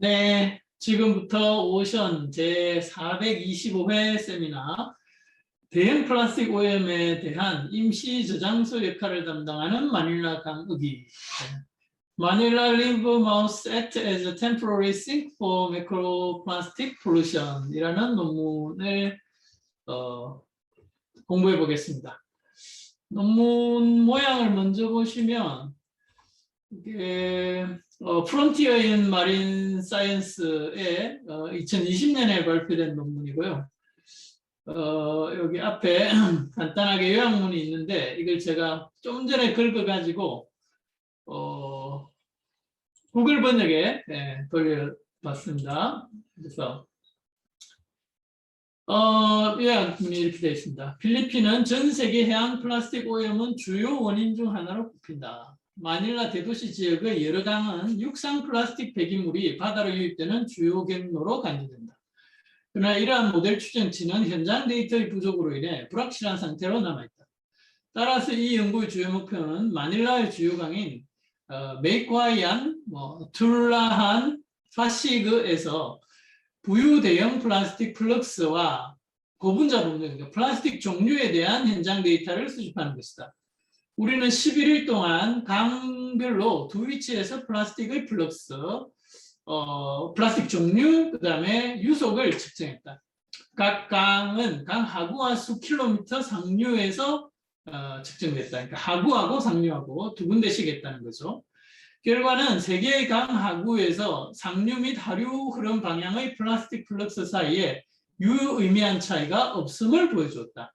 네, 지금부터 오션 제425회 세미나 대형 플라스틱 오염에 대한 임시 저장소 역할을 담당하는 마닐라 강욱이 Manila Live Mouse Act as a Temporary Sink for Microplastic Pollution 이라는 논문을 공부해 보겠습니다. 논문 모양을 먼저 보시면 이게 프론티어 인 마린 사이언스에 2020년에 발표된 논문이고요. 여기 앞에 간단하게 요약문이 있는데 이걸 제가 좀 전에 긁어가지고 구글 번역에 돌려봤습니다. 그래서 요약문이 이렇게 되어 있습니다. 필리핀은 전 세계 해양 플라스틱 오염은 주요 원인 중 하나로 꼽힌다. 마닐라 대도시 지역의 여러 강은 육상 플라스틱 폐기물이 바다로 유입되는 주요 경로로 간주된다. 그러나 이러한 모델 추정치는 현장 데이터의 부족으로 인해 불확실한 상태로 남아있다. 따라서 이 연구의 주요 목표는 마닐라의 주요 강인 메이과이안, 툴라한, 파시그에서 부유 대형 플라스틱 플럭스와 고분자 분석, 그러니까 플라스틱 종류에 대한 현장 데이터를 수집하는 것이다. 우리는 11일 동안 강별로 두 위치에서 플라스틱의 플럭스, 플라스틱 종류, 그 다음에 유속을 측정했다. 각 강은 강 하구와 수킬로미터 상류에서 측정됐다. 그러니까 하구하고 상류하고 두 군데씩 했다는 거죠. 결과는 세 개의 강 하구에서 상류 및 하류 흐름 방향의 플라스틱 플럭스 사이에 유의미한 차이가 없음을 보여주었다.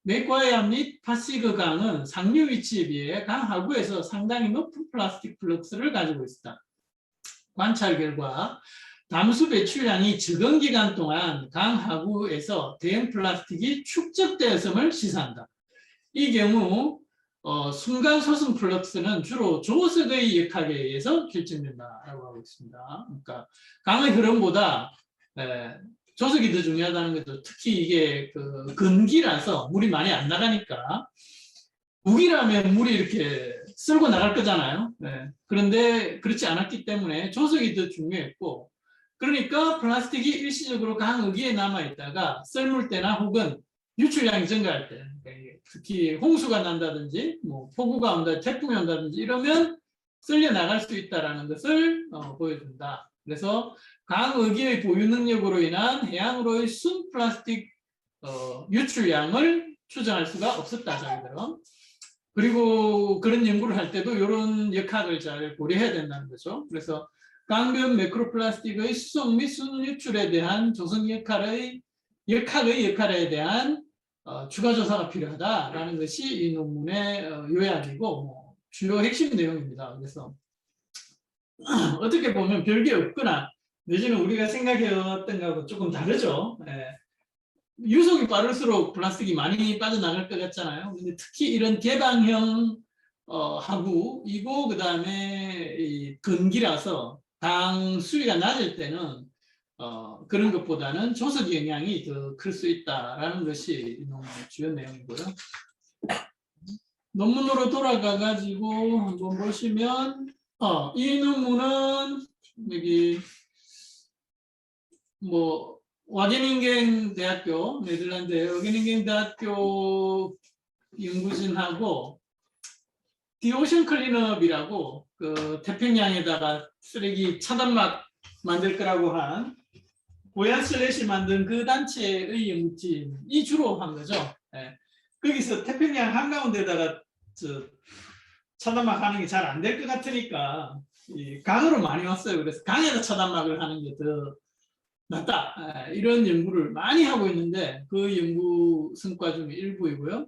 메과이안 및 파시그 강은 상류 위치에 비해 강 하구에서 상당히 높은 플라스틱 플럭스를 가지고 있다. 관찰 결과 담수 배출량이 적은 기간 동안 강 하구에서 대형 플라스틱이 축적되었음을 시사한다. 이 경우 순간 소승 플럭스는 주로 조석의 역학에 의해서 결정된다라고 하고 있습니다. 그러니까 강의 흐름보다 조석이 더 중요하다는 거죠. 특히 이게 그 건기라서 물이 많이 안 나가니까 우기라면 물이 이렇게 쓸고 나갈 거잖아요. 그런데 그렇지 않았기 때문에 조석이 더 중요했고, 그러니까 플라스틱이 일시적으로 강 의기에 남아 있다가 썰물 때나 혹은 유출량이 증가할 때, 특히 홍수가 난다든지 폭우가 온다, 태풍이 온다든지 이러면 쓸려 나갈 수 있다는 것을 보여준다. 그래서 강의기의 보유 능력으로 인한 해양으로의 순 플라스틱 유출량을 추정할 수가 없었다, 자기들은. 그리고 그런 연구를 할 때도 이런 역학을 잘 고려해야 된다는 거죠. 그래서 강변 매크로플라스틱의 수속 및 순 유출에 대한 조성 역학의 역할에 대한 추가 조사가 필요하다라는 것이 이 논문의 요약이고 주요 핵심 내용입니다. 그래서 어떻게 보면 별게 없거나 내지는 우리가 생각해왔던 것하고 조금 다르죠. 유속이 빠를수록 플라스틱이 많이 빠져나갈 것 같잖아요. 근데 특히 이런 개방형 하구이고 그 다음에 건기라서 강 수위가 낮을 때는 그런 것보다는 조석 영향이 더 클 수 있다라는 것이 논문의 주요 내용이고요. 논문으로 돌아가 가지고 한번 보시면 이 논문은 여기 와게닝겐 대학교, 네덜란드의 와게닝겐 대학교 연구진하고 디오션 클린업이라고 그 태평양에다가 쓰레기 차단막 만들 거라고 한 고얀 슬래시 만든 그 단체의 연구진이 주로 한 거죠. 거기서 태평양 한가운데다가 차단막 하는 게 잘 안 될 것 같으니까 강으로 많이 왔어요. 그래서 강에다 차단막을 하는 게 더 낫다. 이런 연구를 많이 하고 있는데 그 연구 성과 중에 일부이고요.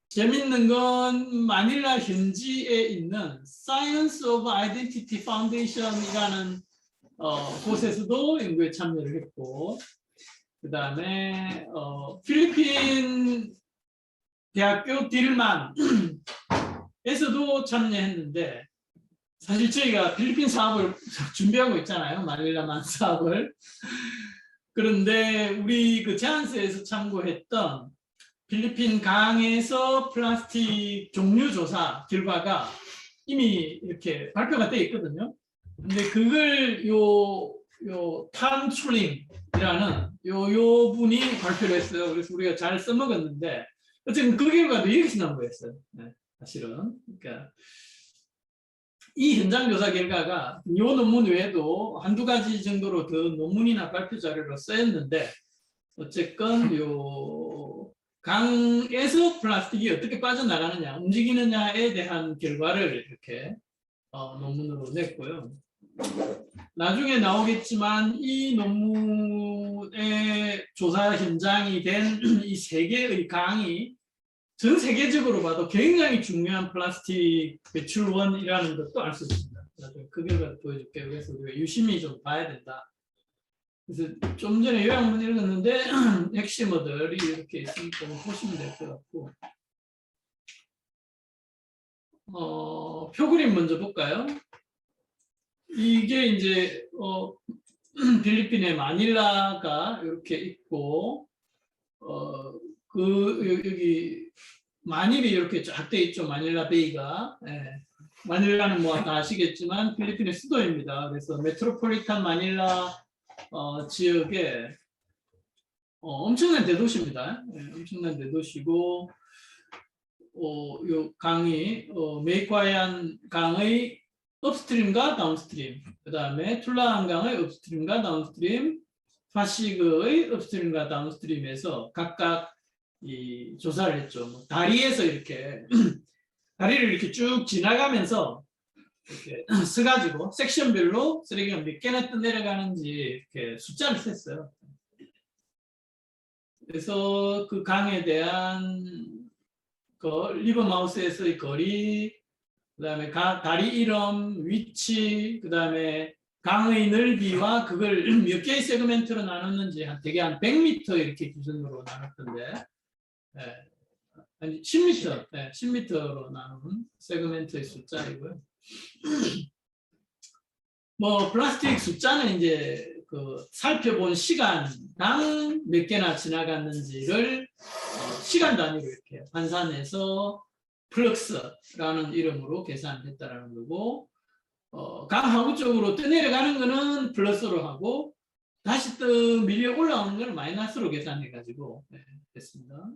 재밌는 건 마닐라 현지에 있는 Science of Identity Foundation이라는 곳에서도 연구에 참여를 했고, 그 다음에 필리핀 대학교 딜만에서도 참여했는데, 사실 저희가 필리핀 사업을 준비하고 있잖아요. 마닐라만 사업을. 그런데 우리 그 제안서에서 참고했던 필리핀 강에서 플라스틱 종류 조사 결과가 이미 이렇게 발표가 되어 있거든요. 근데 그걸 요 탐출링이라는 요 분이 발표를 했어요. 그래서 우리가 잘 써먹었는데 어쨌든 그 결과도 여기서 나온 거였어요. 네, 사실은. 그러니까 이 현장 조사 결과가 이 논문 외에도 한두 가지 정도로 더 논문이나 발표 자료로 쓰였는데 어쨌건 요 강에서 플라스틱이 어떻게 빠져나가느냐, 움직이느냐에 대한 결과를 이렇게 논문으로 냈고요. 나중에 나오겠지만 이 논문의 조사 현장이 된 이 세 개의 강이 전 세계적으로 봐도 굉장히 중요한 플라스틱 배출원이라는 것도 알 수 있습니다. 그 결과 보여줄게요. 그래서 우리가 유심히 좀 봐야 된다. 그래서 좀 전에 요약문 읽었는데 핵심어들이 이렇게 있으니까 보시면 될 것 같고, 표 그림 먼저 볼까요? 이게 이제 필리핀의 마닐라가 이렇게 있고, 여기 마닐이 이렇게 쫙 돼 있죠. 마닐라 베이가. 예. 마닐라는 뭐 다 아시겠지만 필리핀의 수도입니다. 그래서 메트로폴리탄 마닐라 지역에 엄청난 대도시입니다. 예, 엄청난 대도시고, 요 강이 메이콰이안 강의 업스트림과 다운스트림, 그 다음에 툴라한 강의 업스트림과 다운스트림, 파시그의 업스트림과 다운스트림에서 각각 이 조사를 했죠. 뭐 다리에서 이렇게 다리를 이렇게 쭉 지나가면서 이렇게 서가지고 섹션별로 쓰레기가 몇 개나 떠내려가는지 이렇게 숫자를 셌어요. 그래서 그 강에 대한 그 리버마우스에서의 거리, 그다음에 다리 이름, 위치, 그다음에 강의 넓이와 그걸 몇 개의 세그멘트로 나눴는지 대개 한 100m 이렇게 기준으로 나눴던데, 아니 10m, 10m로 나눈 세그멘트의 숫자이고요. 뭐 플라스틱 숫자는 이제 그 살펴본 시간당 몇 개나 지나갔는지를 시간 단위로 이렇게 환산해서 플럭스라는 이름으로 계산했다라는 거고, 강 하구 쪽으로 떠내려가는 거는 플러스로 하고 다시 또 밀려 올라오는 거는 마이너스로 계산해가지고 했습니다.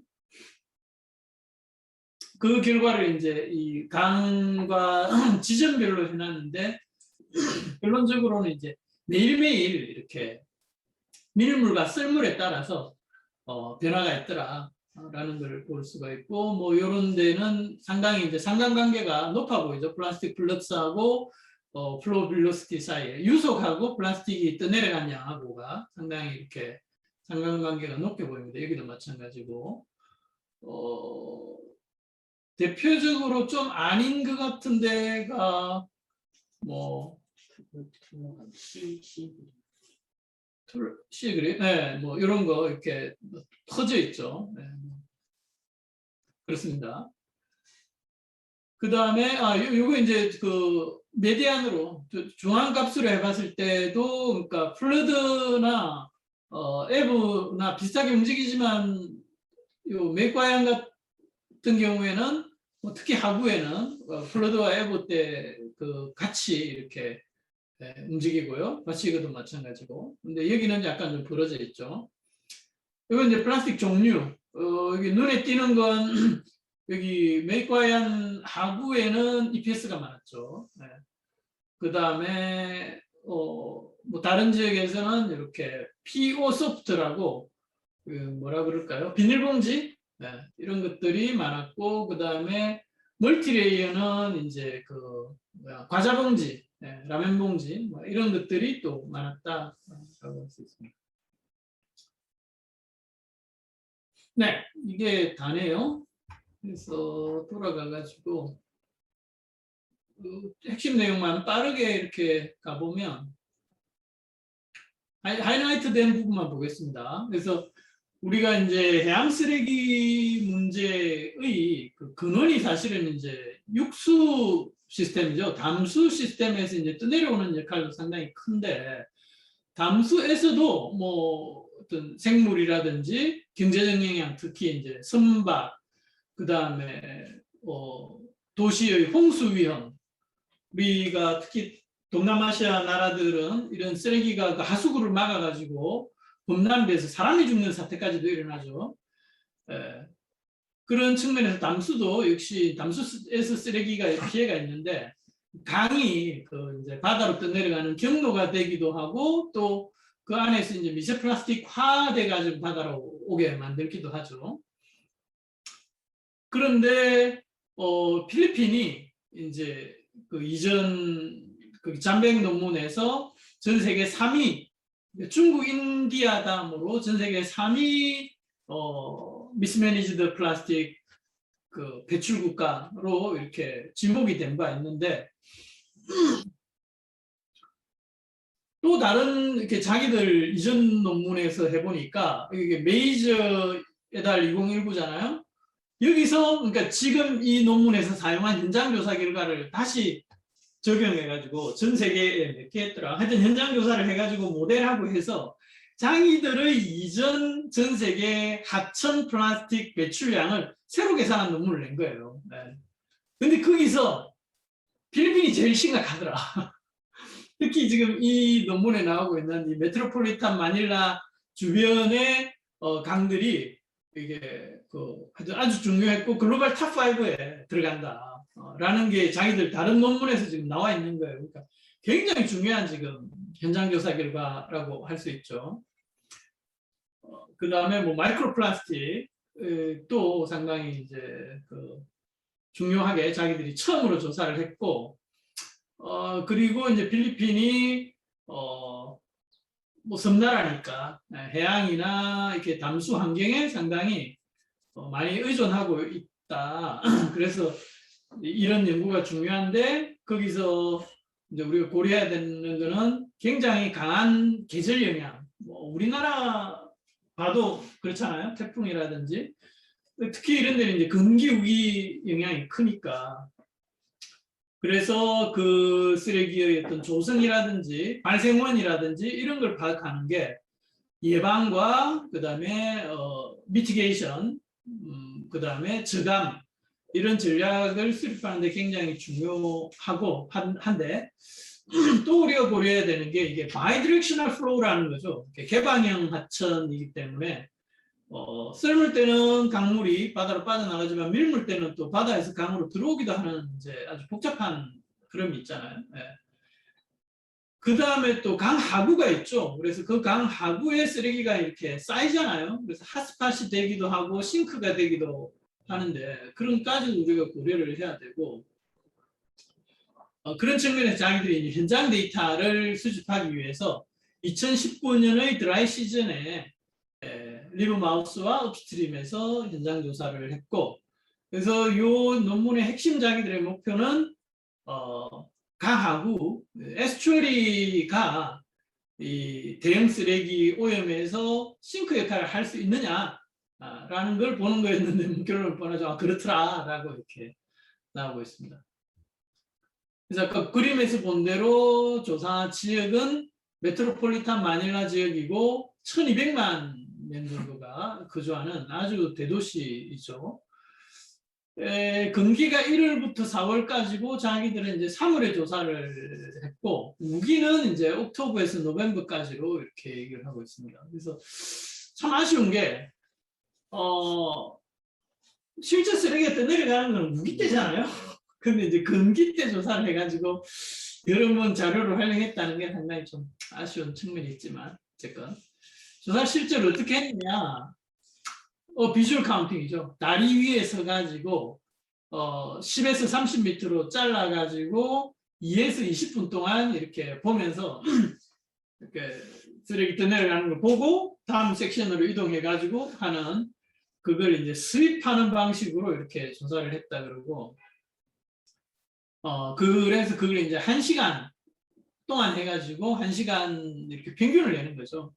그 결과를 이제 이 강과 지점별로 해놨는데 결론적으로는 이제 매일매일 이렇게 밀물과 썰물에 따라서 변화가 있더라라는 걸 볼 수가 있고, 뭐 이런 데는 상당히 이제 상관관계가 높아 보이죠. 플라스틱 플럭스하고 플로우 빌로시티 사이에 유속하고 플라스틱이 떠내려간 양하고가 상당히 이렇게 상관관계가 높게 보입니다. 여기도 마찬가지고, 대표적으로 좀 아닌 것 같은 데가 뭐 시그리, 네, 뭐 이런 거 이렇게 퍼져 있죠. 네, 그렇습니다. 그 다음에 요거 이제 그 메디안으로 중앙값으로 해봤을 때도, 그러니까 플러드나 에브나 비슷하게 움직이지만 요 맥과양 같은 경우에는 뭐 특히 하구에는 플러드와 에브 때 그 같이 이렇게 움직이고요. 바시그도 마찬가지고. 근데 여기는 약간 좀 벌어져 있죠. 이건 이제 플라스틱 종류. 여기 눈에 띄는 건 여기 메이과이안 하구에는 EPS가 많았죠. 네. 그 다음에 뭐 다른 지역에서는 이렇게 PO 소프트라고 그 뭐라 그럴까요? 비닐봉지, 네. 이런 것들이 많았고, 그 다음에 멀티레이어는 이제 그 과자 봉지, 네. 라면 봉지, 뭐 이런 것들이 또 많았다라고 할 수 있습니다. 네, 이게 다네요. 그래서 돌아가가지고 핵심 내용만 빠르게 이렇게 가보면 하이라이트 된 부분만 보겠습니다. 그래서 우리가 이제 해양 쓰레기 문제의 그 근원이 사실은 이제 육수 시스템이죠. 담수 시스템에서 이제 떠내려오는 역할도 상당히 큰데, 담수에서도 뭐 어떤 생물이라든지 경제적 영향, 특히 이제 선박, 그 다음에 도시의 홍수 위험, 우리가 특히 동남아시아 나라들은 이런 쓰레기가 그 하수구를 막아가지고 범람돼서 사람이 죽는 사태까지도 일어나죠. 예. 그런 측면에서 담수도 역시 담수에서 쓰레기가 피해가 있는데 강이 그 이제 바다로 떠내려가는 경로가 되기도 하고 또 그 안에서 이제 미세 플라스틱화 돼가지고 바다로 오게 만들기도 하죠. 그런데 필리핀이 이제 그 이전 그 잠백 논문에서 전 세계 3위, 중국, 인디아 다음으로 전 세계 3위 미스매니지드 플라스틱 그 배출 국가로 이렇게 지목이 된 바 있는데 또 다른 이렇게 자기들 이전 논문에서 해보니까 이게 메이저 에달 2019잖아요. 여기서 그러니까 지금 이 논문에서 사용한 현장 조사 결과를 다시 적용해가지고 전 세계에 몇 개 했더라. 하여튼 현장 조사를 해가지고 모델하고 해서 자기들의 이전 전 세계 하천 플라스틱 배출량을 새로 계산한 논문을 낸 거예요. 네. 근데 거기서 필리핀이 제일 심각하더라. 특히 지금 이 논문에 나오고 있는 이 메트로폴리탄 마닐라 주변의 강들이 이게 아주 중요했고 글로벌 탑 5에 들어간다. 라는 게 자기들 다른 논문에서 지금 나와 있는 거예요. 그러니까 굉장히 중요한 지금 현장 조사 결과라고 할 수 있죠. 그 다음에 뭐 마이크로 플라스틱 또 상당히 이제 중요하게 자기들이 처음으로 조사를 했고 그리고 이제 필리핀이 뭐 섬나라니까 해양이나 이렇게 담수 환경에 상당히 많이 의존하고 있다. 그래서 이런 연구가 중요한데 거기서 이제 우리가 고려해야 되는 거는 굉장히 강한 계절 영향. 뭐 우리나라 봐도 그렇잖아요. 태풍이라든지 특히 이런 데는 이제 건기우기 영향이 크니까. 그래서 그 쓰레기의 어떤 조성이라든지 발생원이라든지 이런 걸 파악하는 게 예방과 그다음에 미티게이션, 그다음에 저감 이런 전략을 수립하는 데 굉장히 중요하고 한데 또 우리가 고려해야 되는 게 이게 바이디렉셔널 플로우라는 거죠. 개방형 하천이기 때문에 썰물 때는 강물이 바다로 빠져나가지만 밀물 때는 또 바다에서 강으로 들어오기도 하는 이제 아주 복잡한 흐름이 있잖아요. 네. 그 다음에 또 강 하구가 있죠. 그래서 그 강 하구에 쓰레기가 이렇게 쌓이잖아요. 그래서 핫스팟이 되기도 하고 싱크가 되기도 하는데 그런 까지 우리가 고려를 해야 되고 그런 측면에서 자기들이 현장 데이터를 수집하기 위해서 2019년의 드라이 시즌에 리브마우스와 업스트림에서 현장 조사를 했고 그래서 이 논문의 핵심 자기들의 목표는 강하구 에스츄어리가 이 대형 쓰레기 오염에서 싱크 역할을 할 수 있느냐라는 걸 보는 거였는데 결론을 보내죠. 그렇더라라고 이렇게 나오고 있습니다. 그래서 아까 그림에서 본 대로 조사 지역은 메트로폴리탄 마닐라 지역이고 1200만 명 정도가 거주하는 아주 대도시이죠. 건기가 1월부터 4월까지고 자기들은 이제 3월에 조사를 했고 우기는 이제 옥토버에서 노벰버까지로 이렇게 얘기를 하고 있습니다. 그래서 참 아쉬운 게 실제 쓰레기가 떠내려가는 건 우기 때잖아요. 근데 이제 건기 때 조사를 해가지고 여러 번 자료를 활용했다는 게 상당히 좀 아쉬운 측면이 있지만 어쨌건 조사 실제로 어떻게 했느냐 비주얼 카운팅이죠. 다리 위에 서가지고 10에서 30m로 잘라가지고 2에서 20분 동안 이렇게 보면서 이렇게 쓰레기 떠내려가는 걸 보고 다음 섹션으로 이동해가지고 하는 그걸 이제 스윕하는 방식으로 이렇게 조사를 했다 그러고 그래서 그걸 이제 1시간 동안 해가지고 1시간 이렇게 평균을 내는 거죠.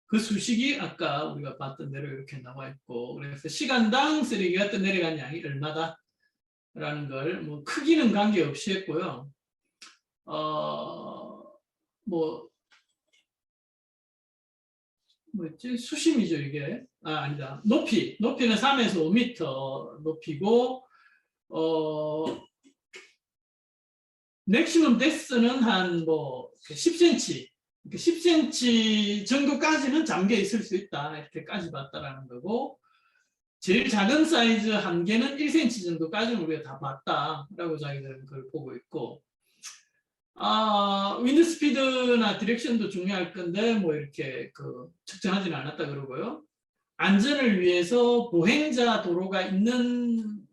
그 수식이 아까 우리가 봤던 대로 이렇게 나와 있고 그래서 시간당 쓰레기가 떠내려간 양이 얼마다 라는 걸 뭐 크기는 관계없이 했고요. 뭐였지? 수심이죠 이게. 아니다. 높이는 3에서 5m 높이고 맥시멈 덱스는 한 뭐 10cm, 10cm 정도까지는 잠겨 있을 수 있다. 이렇게까지 봤다라는 거고, 제일 작은 사이즈 한계는 1cm 정도까지는 우리가 다 봤다라고 자기들은 그걸 보고 있고, 윈드 스피드나 디렉션도 중요할 건데 뭐 이렇게 그 측정하지는 않았다 그러고요. 안전을 위해서 보행자 도로가 있는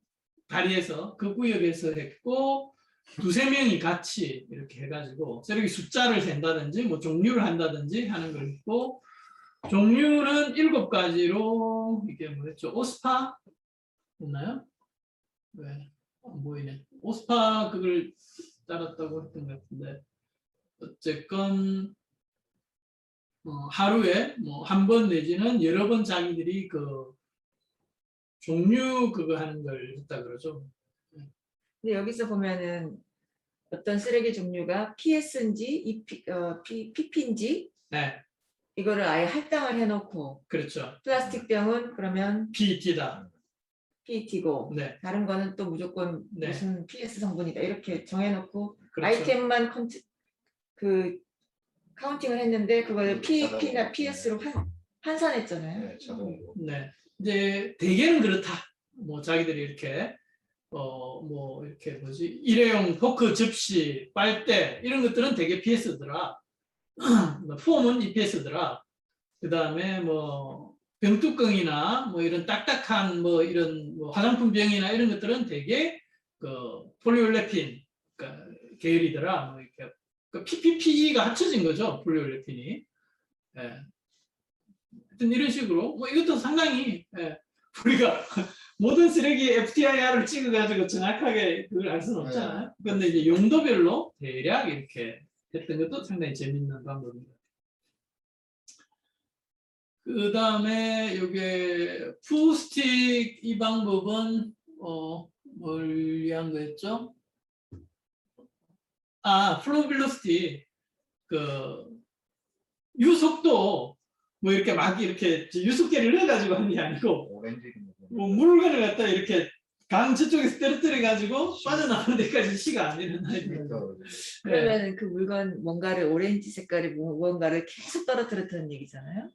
다리에서 그 구역에서 했고, 두세 명이 같이 이렇게 해가지고 이렇게 숫자를 센다든지 뭐 종류를 한다든지 하는 걸 했고, 종류는 7가지로 이게 뭐였죠? 오스파 있나요? 왜 안 보이네. 오스파 그걸 따랐다고 했던 것 같은데, 어쨌건 하루에 뭐 한 번 내지는 여러 번 자기들이 그 종류 그거 하는 걸 했다 그러죠. 근데 여기서 보면은 어떤 쓰레기 종류가 PS인지 PP인지 네, 이거를 아예 할당을 해놓고, 그렇죠. 플라스틱 병은 그러면 PET다. PET고 네, 다른 거는 또 무조건 네. 무슨 PS 성분이다 이렇게 정해놓고 그렇죠. 아이템만 카운팅을 했는데 그걸 PEP나 PS로 환산했잖아요. 네, 자동으로. 네, 이제 대개는 그렇다. 뭐 자기들이 이렇게 뭐 이렇게 뭐지 일회용 포크, 접시, 빨대 이런 것들은 대개 PS더라. 폼은 EPS더라. 그 다음에 뭐 병뚜껑이나 뭐 이런 딱딱한 뭐 이런 뭐 화장품 병이나 이런 것들은 대개 그 폴리올레핀 그러니까 계열이더라. 뭐 이렇게 그 PPPE가 합쳐진 거죠. 폴리올레핀이. 예. 하여튼 이런 식으로 뭐 이것도 상당히 우리가 모든 쓰레기에 FTIR을 찍어가지고 정확하게 그걸 알 수는 없잖아요. 그런데 이제 용도별로 대략 이렇게 했던 것도 상당히 재밌는 방법입니다. 그 다음에 이게 푸스틱 이 방법은 뭘 위한 거였죠? 플로우 빌로시티 그 유속도 뭐 이렇게 막 이렇게 유속계를 넣어가지고 하는 게 아니고 뭐 물건을 갖다 이렇게 강 저쪽에서 떨어뜨려 가지고 빠져나가는 데까지 시가 안 되는 아이입니다. 그러면 그 물건 뭔가를 오렌지 색깔의 무언가를 계속 떨어뜨렸다는 얘기잖아요.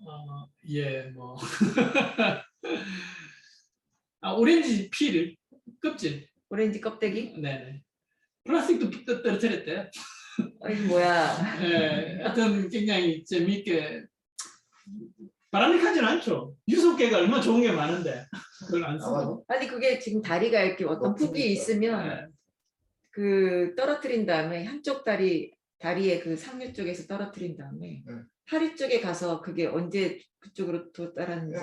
예, 뭐 오렌지 피를 껍질. 오렌지 껍데기? 네네. 플라스틱도 떨어뜨렸대요. 이게 뭐야? 예, 하여튼 굉장히 재미있게 바람직하진 않죠. 유속계가 얼마나 좋은 게 많은데 그걸 안 쓰고. 아니 그게 지금 다리가 이렇게 어떤 폭이 있으면 그 떨어뜨린 다음에 한쪽 다리의 그 상류 쪽에서 떨어뜨린 다음에 하리 쪽에 가서 그게 언제 그쪽으로 도달하는지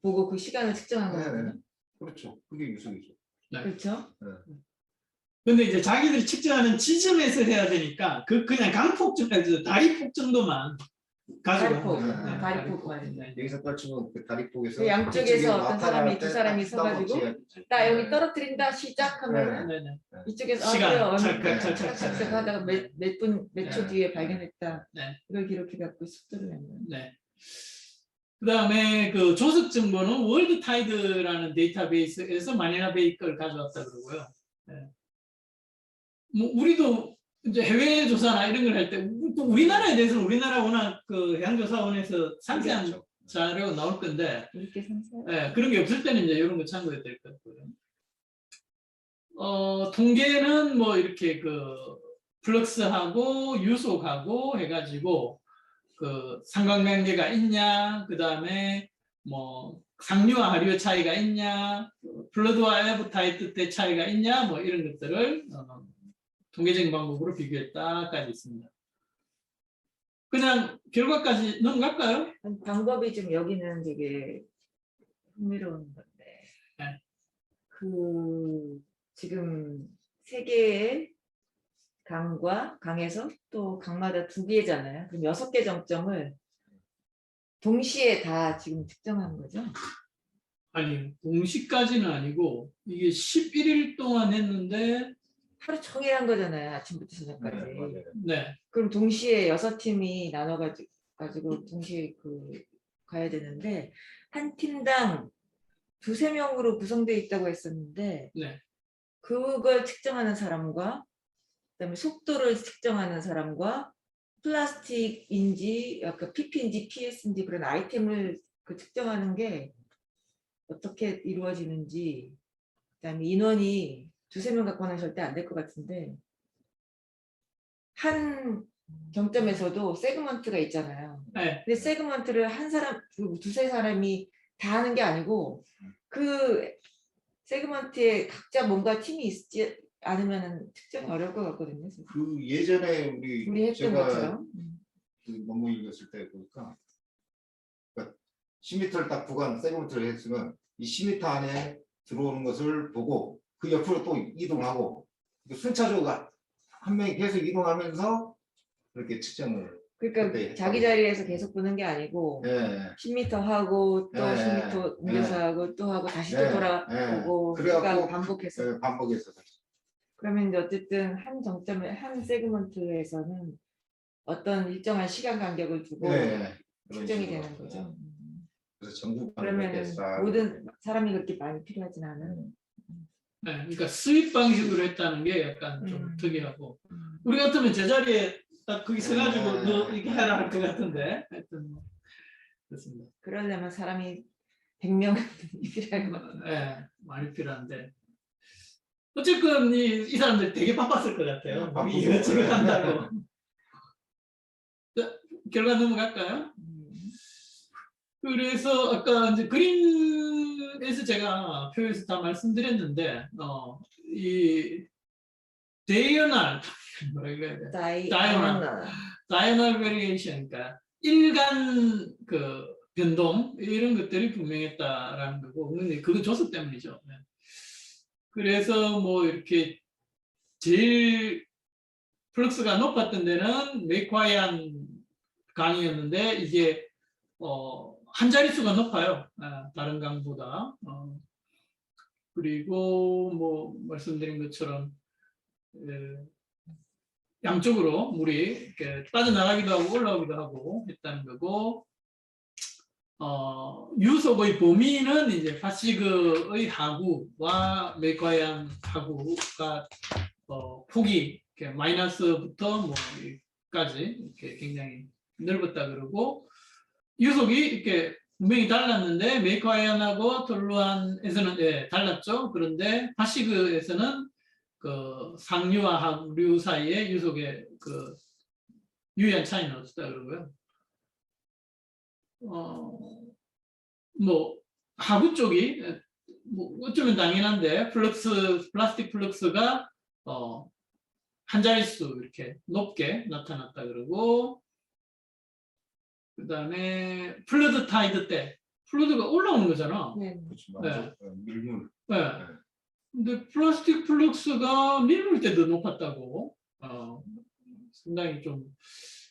보고 그 시간을 측정한 거거든요. 그렇죠. 그게 유속이죠. 네. 그렇죠? 근데 이제 자기들이 측정하는 지점에서 해야 되니까 그냥 강폭 정도, 다리폭 정도만 가지고. 다리폭. 여기서 떨치면 그 다리폭에서 그 양쪽에서 어떤 사람이 두 사람이 서가지고 나 여기 떨어뜨린다 시작하면 네네. 이쪽에서 시간 착착착 하다가 몇 초 뒤에 발견했다. 네. 이걸 기록해 갖고 속도를 내는 거예요. 네. 그다음에 그 조석 정보는 월드 타이드라는 데이터베이스에서 마닐라 베이 걸 가져왔다 그러고요. 네. 뭐 우리도 이제 해외 조사나 이런 걸 할 때 또 우리나라에 대해서는 우리나라 워낙 그 해양조사원에서 상세한 자료가 나올 건데 이렇게 상세. 네, 그런 게 없을 때는 이제 이런 거 참고해야 될 것 같고요. 통계는 뭐 이렇게 그 플럭스하고 유속하고 해가지고 그 상관관계가 있냐, 그 다음에 뭐 상류와 하류의 차이가 있냐, 블러드와 에버타이트 때 차이가 있냐, 뭐 이런 것들을 통계적인 방법으로 비교했다까지 있습니다. 그냥 결과까지 넘어갈까요? 방법이 좀 여기는 되게 흥미로운 건데, 네. 그 지금 세 개의 강에서 또 강마다 2개잖아요. 그럼 6개 정점을 동시에 다 지금 측정한 거죠? 아니, 공식까지는 아니고 이게 11일 동안 했는데 하루 종일 한 거잖아요. 아침부터 저녁까지. 네. 그럼 동시에 6팀이 나눠가지고 동시에 가야 되는데 한 팀당 2~3명으로 구성되어 있다고 했었는데 네. 그걸 측정하는 사람과 그다음에 속도를 측정하는 사람과 플라스틱인지 약간 PP인지 PS인지 그런 아이템을 그 측정하는 게 어떻게 이루어지는지, 그다음에 인원이 두세 명 갖고는 절대 안 될 것 같은데 한 정점에서도 세그먼트가 있잖아요. 네. 근데 세그먼트를 한 사람, 두세 사람이 다 하는 게 아니고 그 세그먼트에 각자 뭔가 팀이 있지 않으면 측정이 어려울 것 같거든요. 그 예전에 우리 했던 제가 것처럼. 그 논문 읽었을 때 보니까 그러니까 10m를 딱 구간 세그먼트를 했으면 이 10m 안에 들어오는 것을 보고 그 옆으로 또 이동하고 순차적으로 한 명이 계속 이동하면서 그렇게 측정을. 그러니까 그때 자기 자리에서 계속 보는 게 아니고 예. 10m 하고 또 네. 10m 옮겨서 네. 하고 또 하고 다시 네. 또 돌아오고 그래갖고 그러니까 반복해서. 예, 반복해서 그러면 이제 어쨌든 한 정점에 한 세그먼트에서는 어떤 일정한 시간 간격을 두고 예, 그런 측정이 식으로. 되는 거죠. 그래서 전국 그러면 모든 사람이 그렇게 많이 필요하진 않은. 네, 그러니까 수입 방식으로 했다는 게 약간 좀 특이하고 우리 같으면 제자리에 딱 거기 서가지고 너 이렇게 해라 할 것 같은데 하여튼 뭐 그렇습니다. 그러려면 사람이 100명이 필요할 것 같아요. 네, 많이 필요한데 어쨌건 이 사람들 되게 바빴을 것 같아요. 뭐 이것저것 한다고. 자, 결과 넘어갈까요? 그래서 아까 이제 그림에서 제가 표에서 다 말씀드렸는데 이 다이어널 뭐라 그래야 돼? 다이어널 베리에이션, 그러니까 일간 그 변동 이런 것들이 분명했다라는 거고, 근데 그건 조수 때문이죠. 네. 그래서 뭐 이렇게 제일 플럭스가 높았던 데는 맥과이안 강이었는데 이게 한 자릿수가 높아요. 다른 강보다. 그리고 뭐 말씀드린 것처럼 양쪽으로 물이 이렇게 빠져나가기도 하고 올라오기도 하고 했다는 거고, 유속의 범위는 이제 파시그의 하구와 맥과이안 하구가 폭이 이렇게 마이너스부터 뭐까지 이렇게 굉장히 넓었다 그러고, 유속이 이렇게 분명히 달랐는데 메이커아이안하고 톨루안에서는 달랐죠. 그런데 파시그에서는 그 상류와 하류 사이에 유속의 그 유의한 차이는 없었다 그러고요. 뭐 하부 쪽이 뭐 어쩌면 당연한데 플라스틱 플럭스가 한 자릿수 이렇게 높게 나타났다 그러고, 그 다음에 플러드 타이드 때 플러드가 올라오는 거잖아. 네. 그렇죠. 밀물. 네. 근데 플라스틱 플럭스가 밀물 때도 높았다고. 상당히 좀,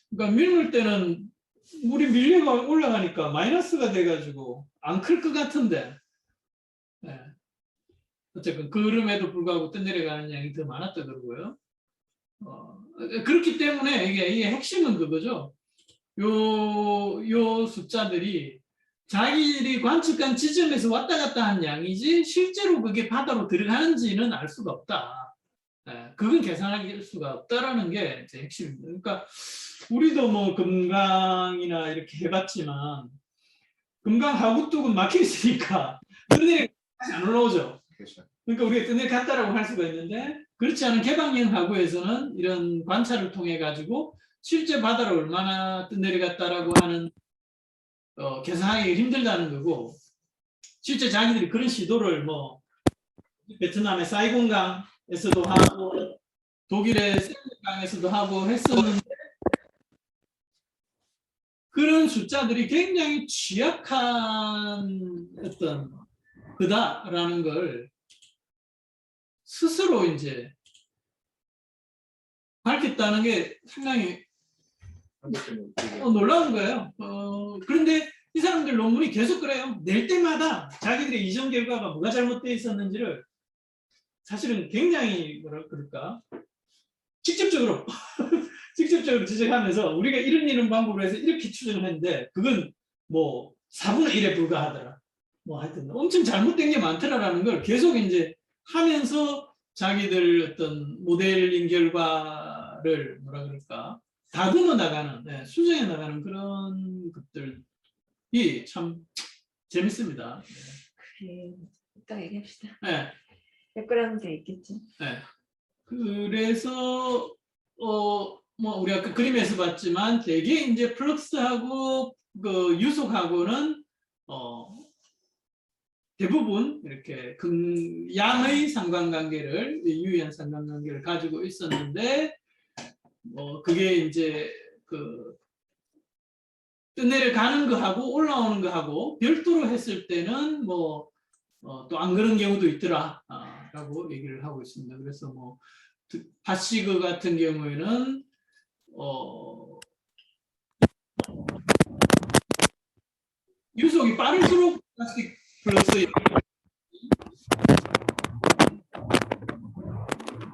그러니까 밀물 때는 물이 밀려가 올라가니까 마이너스가 돼가지고 안 클 것 같은데, 네. 어쨌든 그름에도 불구하고 떠내려가는 양이 더 많았다 그러고요. 그렇기 때문에 이게 핵심은 그거죠. 요 숫자들이 자기들이 관측한 지점에서 왔다 갔다 한 양이지 실제로 그게 바다로 들어가는지는 알 수가 없다. 그건 계산할 수가 없다라는 게 이제 핵심입니다. 그러니까 우리도 뭐 금강이나 이렇게 해봤지만 금강 하구 쪽은 막혀 있으니까 뜨내려 다시 안 올라오죠. 그러니까 우리가 뜨내려 갔다라고 할 수가 있는데, 그렇지 않은 개방형 하구에서는 이런 관찰을 통해 가지고 실제 바다로 얼마나 내려갔다라고 하는 계산하기 힘들다는 거고, 실제 자기들이 그런 시도를 뭐 베트남의 사이공강에서도 하고 독일의 세르강에서도 하고 했었는데, 그런 숫자들이 굉장히 취약한 어떤 그다라는 걸 스스로 이제 밝혔다는 게 상당히 놀라운 거예요. 그런데 이 사람들 논문이 계속 그래요. 낼 때마다 자기들의 이전 결과가 뭐가 잘못되어 있었는지를 사실은 굉장히 뭐라 그럴까 직접적으로 직접적으로 지적하면서 우리가 이런 방법으로 해서 이렇게 추정을 했는데 그건 뭐 4분의 1에 불과하더라. 뭐 하여튼 엄청 잘못된 게 많더라라는 걸 계속 이제 하면서 자기들 어떤 모델링 결과를 뭐라 그럴까 다듬어 나가는, 수정해 나가는 그런 것들이 참 재밌습니다. 그래, 이따 얘기합시다. 네. 댓글하면 돼 있겠죠. 네. 그래서 뭐 우리 아까 그림에서 봤지만 되게 이제 플럭스하고 그 유속하고는 대부분 이렇게 양의 상관관계를 유의한 상관관계를 가지고 있었는데 그게 이제 그 내려가는 거하고 올라오는 거하고 별도로 했을 때는 뭐 또 안 그런 경우도 있더라 라고 얘기를 하고 있습니다. 그래서 뭐 바시그 같은 경우에는 유속이 빠를수록 플라스틱 플러스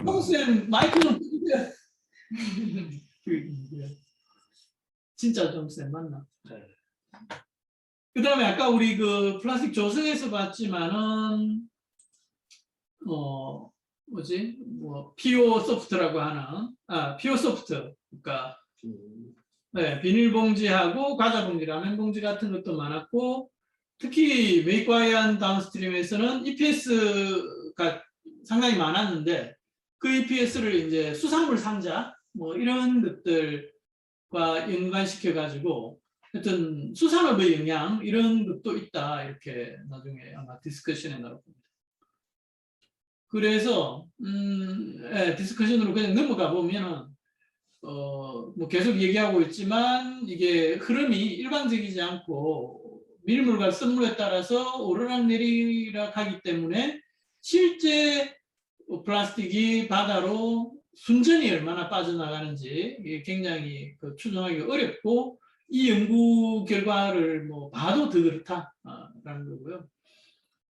형쌤 마이크 좀 끄세요. 진짜 정쌤 맞나? 그 다음에 아까 우리 그 플라스틱 조성에서 봤지만은 뭐지? 뭐 피오 소프트라고 하는 피오 소프트 그러니까 네, 비닐봉지하고 과자봉지, 라면봉지 같은 것도 많았고 특히 메이크와이안 다운스트림에서는 EPS가 상당히 많았는데 그 EPS를 이제 수산물 상자 뭐 이런 것들과 연관시켜 가지고 하여튼 수산업의 영향 이런 것도 있다 이렇게 나중에 아마 디스커션에 나올 겁니다. 그래서 디스커션으로 그냥 넘어가 보면은 뭐 계속 얘기하고 있지만 이게 흐름이 일반적이지 않고 밀물과 썰물에 따라서 오르락내리락 하기 때문에 실제 플라스틱이 바다로 순전히 얼마나 빠져나가는지 이게 굉장히 추정하기 어렵고 이 연구 결과를 뭐 봐도 더 그렇다라는 거고요.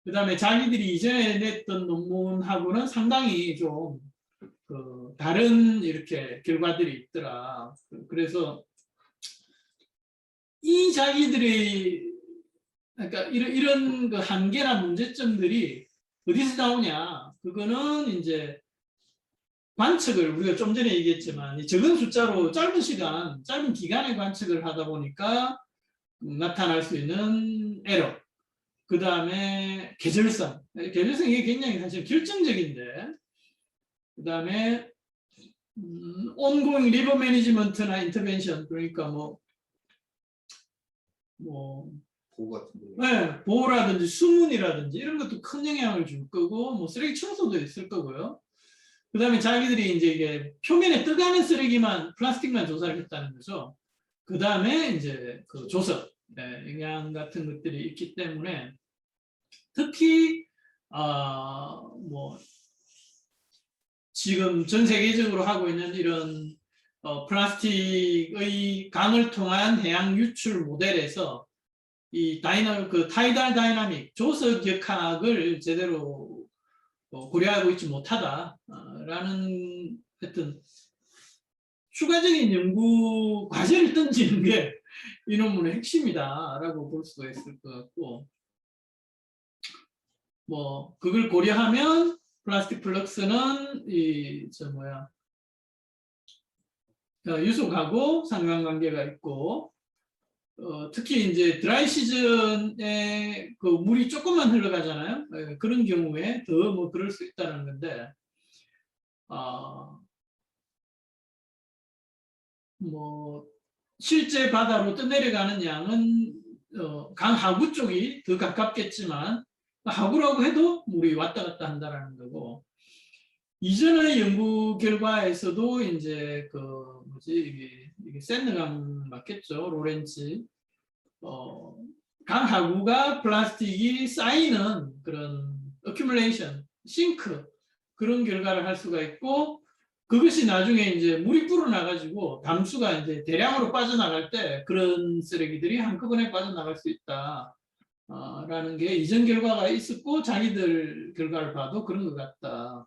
그 다음에 자기들이 이전에 냈던 논문하고는 상당히 좀 다른 이렇게 결과들이 있더라. 그래서 이 자기들이 그러니까 이런 그 한계나 문제점들이 어디서 나오냐? 그거는 이제 관측을 우리가 좀 전에 얘기했지만 적은 숫자로 짧은 시간, 짧은 기간에 관측을 하다 보니까 나타날 수 있는 에러. 그 다음에 계절성. 계절성이 굉장히 사실 결정적인데. 그 다음에 ongoing river management나 intervention 그러니까 뭐 보호 같은 거. 네, 보호라든지 수문이라든지 이런 것도 큰 영향을 줄 거고 뭐 쓰레기 청소도 있을 거고요. 그 다음에 자기들이 이제 이게 표면에 떠가는 쓰레기만 플라스틱만 조사를 했다는 거죠. 그 다음에 이제 그 조석 영향 같은 것들이 있기 때문에 특히 뭐 지금 전 세계적으로 하고 있는 이런 플라스틱의 강을 통한 해양 유출 모델에서 이 타이달 다이나믹 조석 역학을 제대로 고려하고 있지 못하다라는 하여튼 추가적인 연구 과제를 던지는 게 이 논문의 핵심이다라고 볼 수가 있을 것 같고 뭐 그걸 고려하면 플라스틱 플럭스는 유속하고 상관관계가 있고 특히 이제 드라이 시즌에 그 물이 조금만 흘러가잖아요. 그런 경우에 더 뭐 그럴 수 있다는 건데 뭐 실제 바다로 떠내려가는 양은 강 하구 쪽이 더 가깝겠지만 하구라고 해도 물이 왔다 갔다 한다라는 거고 이전의 연구 결과에서도 이제 이게 샌드강 맞겠죠 로렌츠 강 하구가 플라스틱이 쌓이는 그런 어큐뮬레이션 싱크 그런 결과를 할 수가 있고 그것이 나중에 이제 물이 불어나가지고 담수가 이제 대량으로 빠져나갈 때 그런 쓰레기들이 한꺼번에 빠져나갈 수 있다. 라는 게 이전 결과가 있었고 자기들 결과를 봐도 그런 것 같다.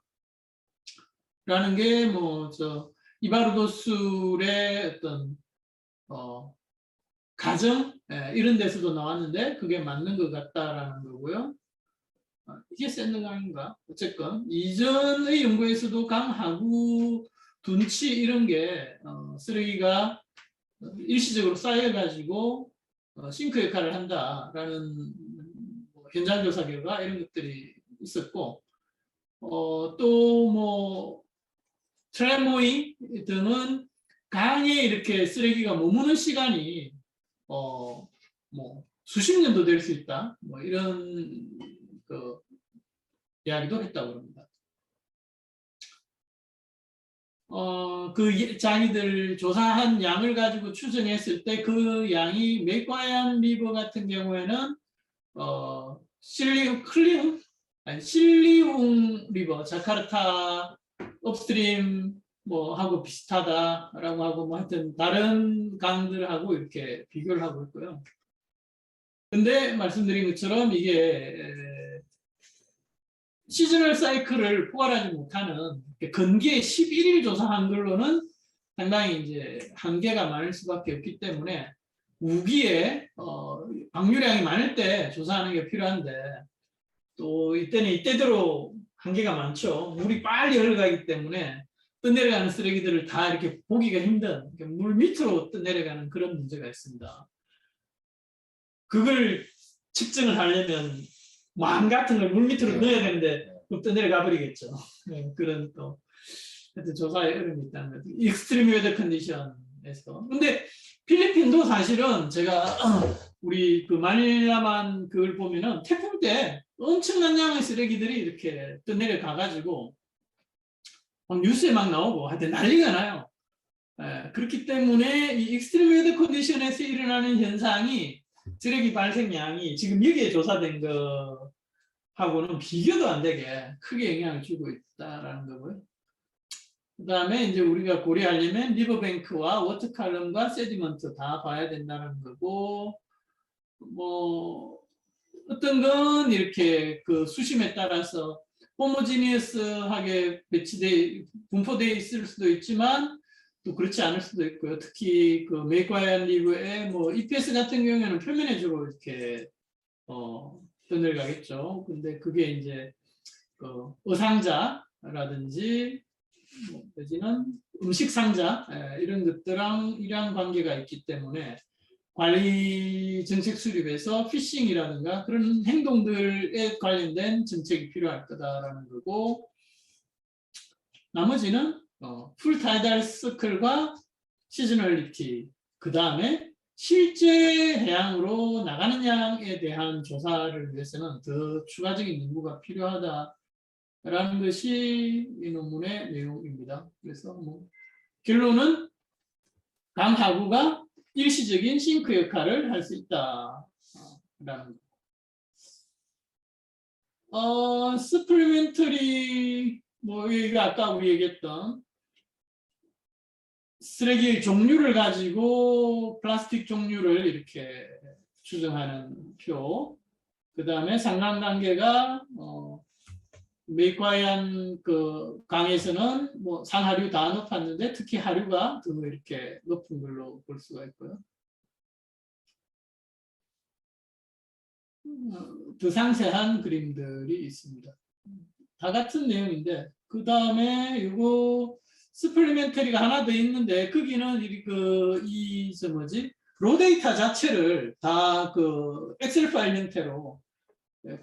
라는 게 뭐 이바르도술의 어떤 가정 이런 데서도 나왔는데 그게 맞는 것 같다라는 거고요. 이게 샌드강인가? 어쨌건 이전의 연구에서도 강하구, 둔치 이런 게 쓰레기가 일시적으로 쌓여가지고 싱크 역할을 한다라는 현장 조사 결과 이런 것들이 있었고, 또 뭐 트레모이 등은 강에 이렇게 쓰레기가 머무는 시간이 뭐 수십 년도 될 수 있다. 뭐 이런 그 이야기도 했다고 합니다. 그 자기들 조사한 양을 가지고 추정했을 때 그 양이 맥과이안 리버 같은 경우에는 실리웅 리버, 자카르타 업스트림 뭐 하고 비슷하다라고 하고 뭐 하여튼 다른 강들하고 이렇게 비교를 하고 있고요. 근데 말씀드린 것처럼 이게 시즈널 사이클을 포괄하지 못하는 건기에 11일 조사한 걸로는 상당히 이제 한계가 많을 수밖에 없기 때문에 우기에 방류량이 많을 때 조사하는 게 필요한데 또 이때는 이때대로 한계가 많죠. 물이 빨리 흘러가기 때문에 떠내려가는 쓰레기들을 다 이렇게 보기가 힘든 물 밑으로 떠내려가는 그런 문제가 있습니다. 그걸 측정을 하려면 망 같은 걸 물 밑으로 넣어야 되는데 떠내려가 버리겠죠. 네, 그런 또 하여튼 조사에 어려움이 있다는 거죠. 익스트림 웨더 컨디션에서. 근데 필리핀도 사실은 제가 우리 그 마닐라만 그걸 보면은 태풍 때 엄청난 양의 쓰레기들이 이렇게 떠내려가 가지고 막 뉴스에 막 나오고 하여튼 난리가 나요. 그렇기 때문에 이 익스트림 웨더 컨디션에서 일어나는 현상이 쓰레기 발생량이 지금 여기에 조사된 거하고는 비교도 안 되게 크게 영향을 주고 있다라는 거고요. 그 다음에 이제 우리가 고려하려면 리버뱅크와 워터칼럼과 세디먼트 다 봐야 된다는 거고, 뭐 어떤 건 이렇게 그 수심에 따라서 호모지니어스하게 분포되어 있을 수도 있지만 또 그렇지 않을 수도 있고요. 특히 그 맥과이안 리브의 뭐 EPS 같은 경우에는 표면에 주로 이렇게 떠내려가겠죠. 근데 그게 이제 그 어상자라든지 뭐 내지는 음식 상자 이런 것들랑 관계가 있기 때문에 관리 정책 수립에서 피싱이라든가 그런 행동들에 관련된 정책이 필요할 거다라는 거고, 나머지는 풀타이달 서클과 시즈널리티, 그 다음에 실제 해양으로 나가는 양에 대한 조사를 위해서는 더 추가적인 연구가 필요하다라는 것이 이 논문의 내용입니다. 그래서 뭐 결론은 강하구가 일시적인 싱크 역할을 할 수 있다라는 거. 스플리멘터리 뭐 이거 아까 우리 얘기했던 쓰레기 종류를 가지고 플라스틱 종류를 이렇게 추정하는 표. 그 다음에 상관관계가 맥과이안 그 강에서는 뭐 상하류 다 높았는데 특히 하류가 더 이렇게 높은 걸로 볼 수가 있고요. 더 상세한 그림들이 있습니다. 다 같은 내용인데 그 다음에 이거 스플리멘터리가 하나 더 있는데 거기는 로 데이터 자체를 다 그 엑셀 파일 형태로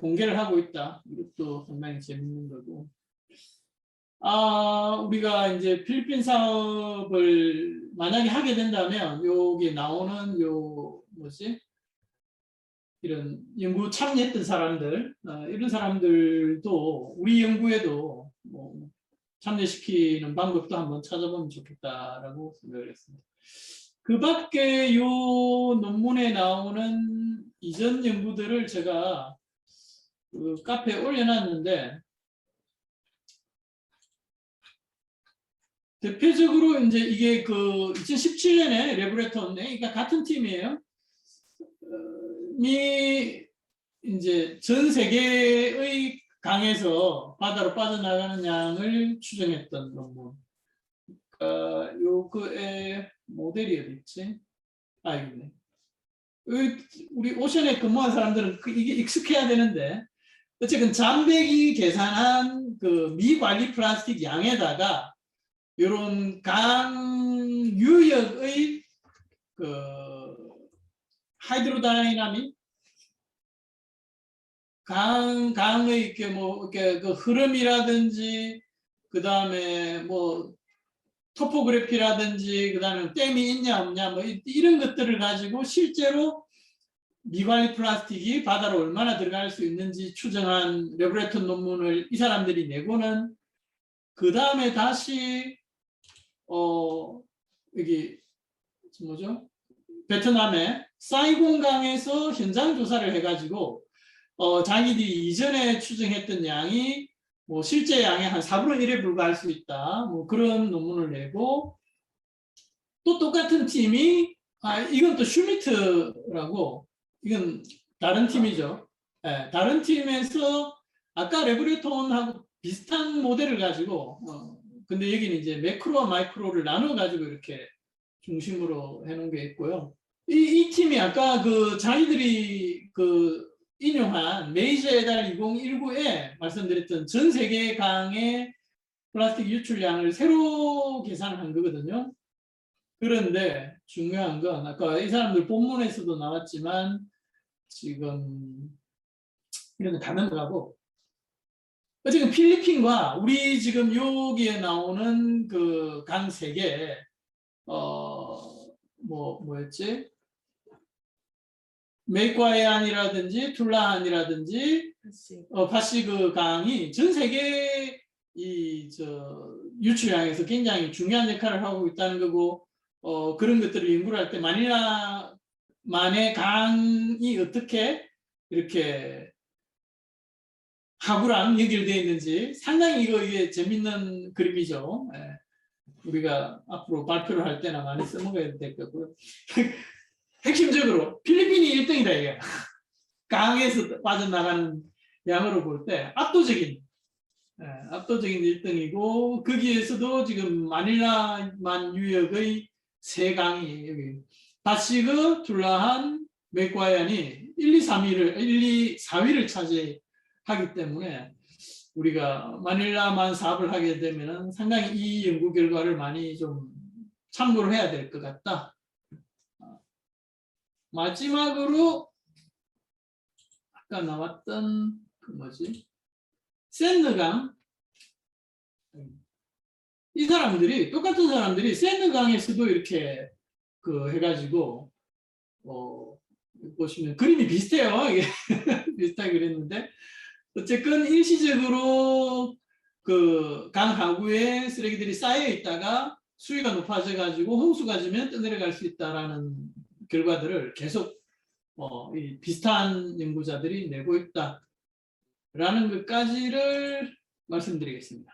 공개를 하고 있다. 이것도 상당히 재밌는 거고. 우리가 이제 필리핀 사업을 만약에 하게 된다면 여기 나오는 이런 연구 참여했던 사람들, 이런 사람들도 우리 연구에도 뭐 참여시키는 방법도 한번 찾아보면 좋겠다라고 생각을 했습니다. 그 밖에 이 논문에 나오는 이전 연구들을 제가 그 카페에 올려놨는데, 대표적으로 이제 이게 그 2017년에 레브레톤, 그러니까 같은 팀이에요. 이제 전 세계의 강에서 바다로 빠져나가는 양을 추정했던 논문. 요거의 모델이 어디 있지? 여기네. 우리 오션에 근무한 사람들은 이게 익숙해야 되는데 어쨌든 잠백이 계산한 그 미관리 플라스틱 양에다가 이런 강 유역의 그 하이드로다이나믹 강의 이렇게 뭐 이렇게 그 흐름이라든지 그 다음에 뭐 토포그래피라든지 그 다음에 댐이 있냐 없냐 뭐 이런 것들을 가지고 실제로 미관리 플라스틱이 바다로 얼마나 들어갈 수 있는지 추정한 레브레톤 논문을 이 사람들이 내고는 그 다음에 다시 여기 뭐죠? 베트남의 사이공강에서 현장 조사를 해가지고 자기들이 이전에 추정했던 양이 뭐 실제 양의 한 4분의 1에 불과할 수 있다. 뭐 그런 논문을 내고 또 똑같은 팀이 이건 또 슈미트라고 이건 다른 팀이죠. 네, 다른 팀에서 아까 레브레톤하고 비슷한 모델을 가지고 근데 여기는 이제 매크로와 마이크로를 나눠 가지고 이렇게 중심으로 해놓은 게 있고요. 이 팀이 아까 그 자기들이 그 인용한 메이저 에달 2019에 말씀드렸던 전 세계 강의 플라스틱 유출량을 새로 계산한 거거든요. 그런데 중요한 건 아까 이 사람들 본문에서도 나왔지만 지금 이런 거 다 넘어가고 지금 필리핀과 우리 지금 여기에 나오는 그 강 세 개 뭐였지? 메이과해안이라든지 툴라한이라든지 파시그 강이 전 세계 유출량에서 굉장히 중요한 역할을 하고 있다는 거고 그런 것들을 연구를 할 때 마닐라만의 강이 어떻게 이렇게 하구랑 연결되어 있는지 상당히 이게 재밌는 그림이죠. 예. 우리가 앞으로 발표를 할 때나 많이 써먹어야 될 거고요. 핵심적으로 필리핀이 1등이다 이게. 강에서 빠져나가는 양으로 볼 때 압도적인 1등이고 거기에서도 지금 마닐라만 유역의 세 강이 여기 바시그, 툴라한, 맥과이안이 1, 2, 4위를 차지하기 때문에 우리가 마닐라만 사업을 하게 되면 상당히 이 연구 결과를 많이 좀 참고를 해야 될 것 같다. 마지막으로 아까 나왔던 그 뭐지? 샌느강 이 사람들이 똑같은 사람들이 샌느강에서도 이렇게 그 해가지고 보시면 그림이 비슷해요. 이게 비슷하게 그렸는데 어쨌든 일시적으로 그 강 하구에 쓰레기들이 쌓여 있다가 수위가 높아져 가지고 홍수가 지면 떠내려갈 수 있다라는 결과들을 계속 이 비슷한 연구자들이 내고 있다라는 것까지를 말씀드리겠습니다.